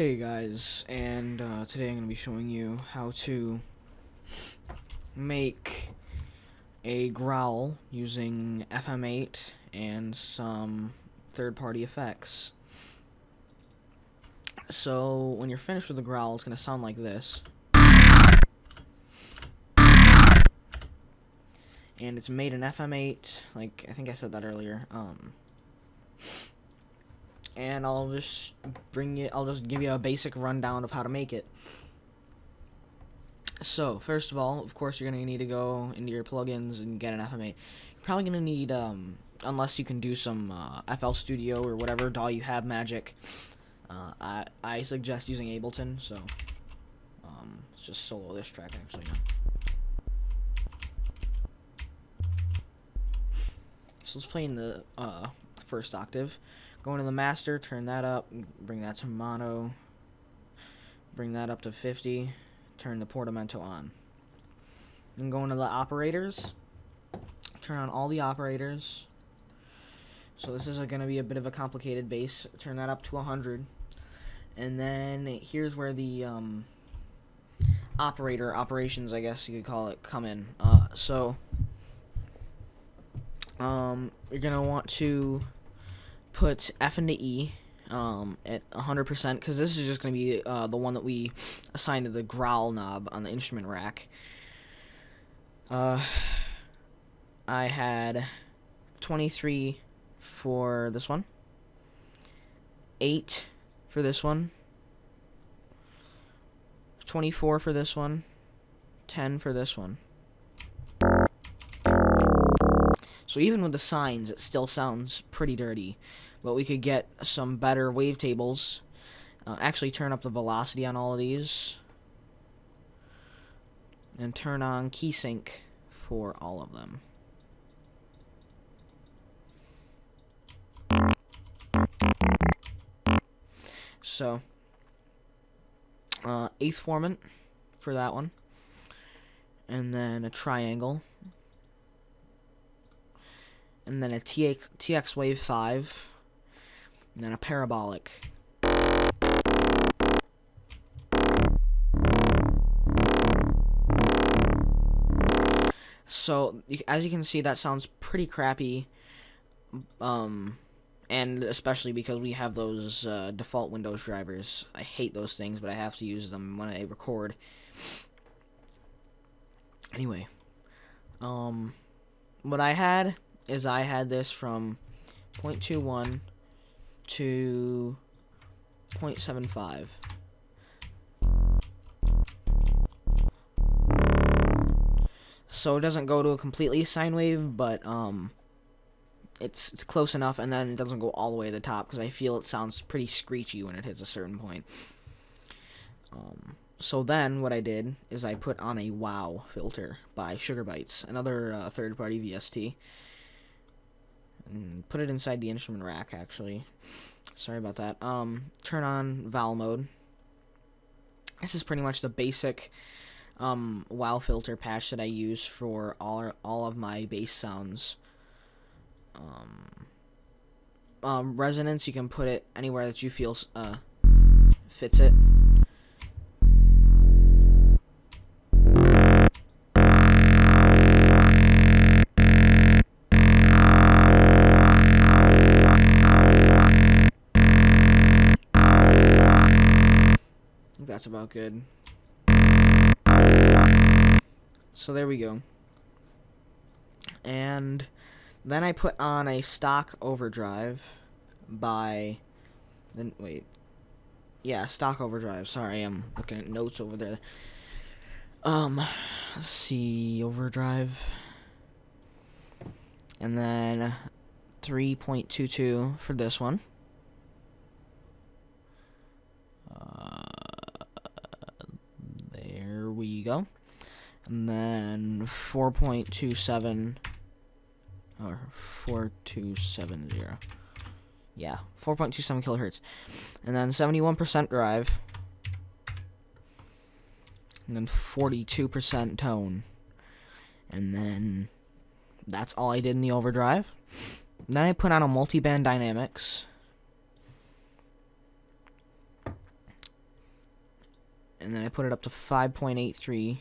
Hey guys, and today I'm going to be showing you how to make a growl using FM8 and some third-party effects. So when you're finished with the growl, it's going to sound like this. And it's made in FM8, like I think I said that earlier. And I'll just give you a basic rundown of how to make it. So, first of all, of course, you're going to need to go into your plugins and get an FM8. You're probably going to need, unless you can do some FL Studio or whatever DAW you have, Magic. I suggest using Ableton, so let's just solo this track, actually. So let's play in the first octave. Go into the master, turn that up, bring that to mono, bring that up to 50, turn the portamento on. Then go into the operators, turn on all the operators. So this is going to be a bit of a complicated bass. Turn that up to 100. And then here's where the operations, I guess you could call it, come in. You're going to want to put F into E at 100%, because this is just going to be the one that we assigned to the growl knob on the instrument rack. I had 23 for this one, 8 for this one, 24 for this one, 10 for this one. So even with the signs, it still sounds pretty dirty. But we could get some better wavetables. Actually turn up the velocity on all of these. And turn on key sync for all of them. So, eighth formant for that one. And then a triangle. And then a TX Wave 5, and then a parabolic. So, as you can see, that sounds pretty crappy, and especially because we have those default Windows drivers. I hate those things, but I have to use them when I record. Anyway, what I had is I had this from 0.21 to 0.75. So it doesn't go to a completely sine wave, but it's close enough, and then it doesn't go all the way to the top, because I feel it sounds pretty screechy when it hits a certain point. So then what I did is I put on a wow filter by Sugar Bytes, another third-party VST. And put it inside the instrument rack, actually. Sorry about that. Turn on vowel mode. This is pretty much the basic wow filter patch that I use for all of my bass sounds. Resonance, you can put it anywhere that you feel fits it. That's about good. So there we go. And then I put on a stock overdrive by stock overdrive. Sorry, I'm looking at notes over there. Let's see, overdrive. And then 3.22 for this one. There we go. And then 4.27 or 4270. Yeah, 4.27 kilohertz. And then 71% drive. And then 42% tone. And then that's all I did in the overdrive. Then I put on a multi-band dynamics. and then I put it up to 5.83.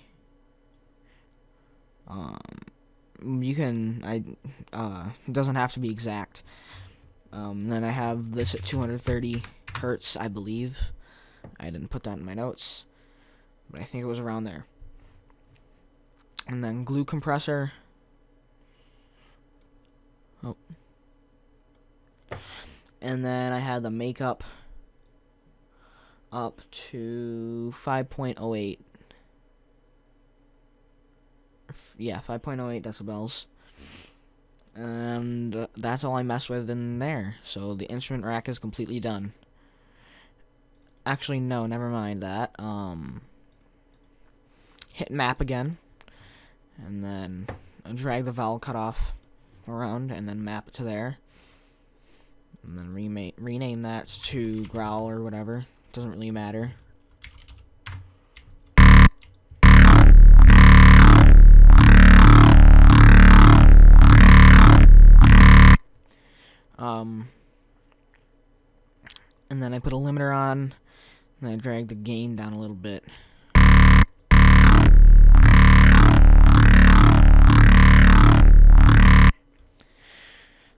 You can, it doesn't have to be exact. Then I have this at 230 hertz, I believe. I didn't put that in my notes, but I think it was around there. And then glue compressor. Oh. And then I had the makeup up to 5.08. Yeah, 5.08 decibels. And that's all I mess with in there. So the instrument rack is completely done. Actually, no, never mind that. Hit map again. And then drag the vowel cutoff around and then map it to there. And then rename that to growl or whatever. Doesn't really matter. And then I put a limiter on, and I drag the gain down a little bit.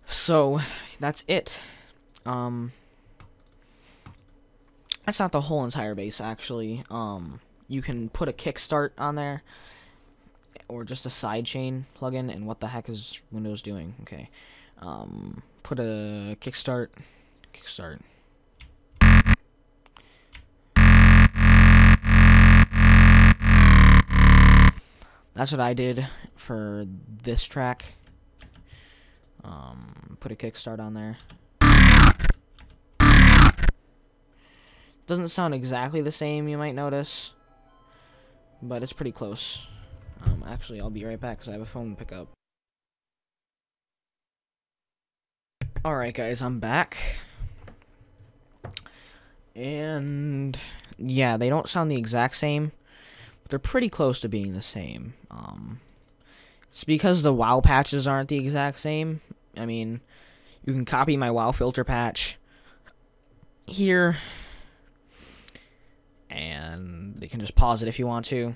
So, that's it. That's not the whole entire bass, actually. You can put a kickstart on there, or just a sidechain plugin, and what the heck is Windows doing? Okay. Put a kickstart. That's what I did for this track. Put a kickstart on there. Doesn't sound exactly the same, you might notice, but it's pretty close. Actually, I'll be right back because I have a phone to pick up. Alright guys, I'm back. And yeah, they don't sound the exact same, but they're pretty close to being the same. It's because the wow patches aren't the exact same. I mean, you can copy my wow filter patch here, and you can just pause it if you want to.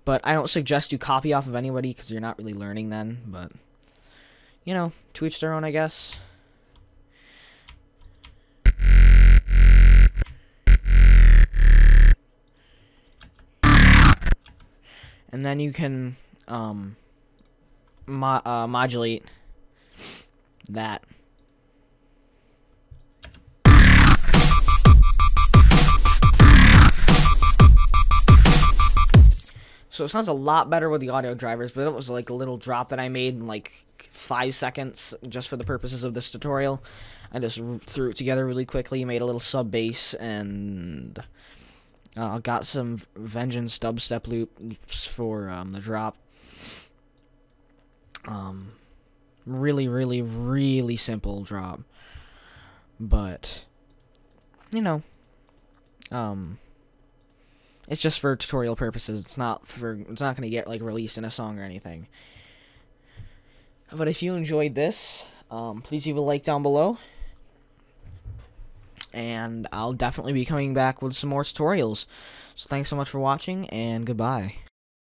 But I don't suggest you copy off of anybody because you're not really learning then, but you know, to each their own, I guess. And then you can modulate that. So it sounds a lot better with the audio drivers, but it was like a little drop that I made in like 5 seconds just for the purposes of this tutorial. I just threw it together really quickly, made a little sub bass, and got some Vengeance dubstep loops for the drop. Really simple drop, but you know, it's just for tutorial purposes. It's not going to get like released in a song or anything. But if you enjoyed this, please leave a like down below. And I'll definitely be coming back with some more tutorials. So thanks so much for watching, and goodbye.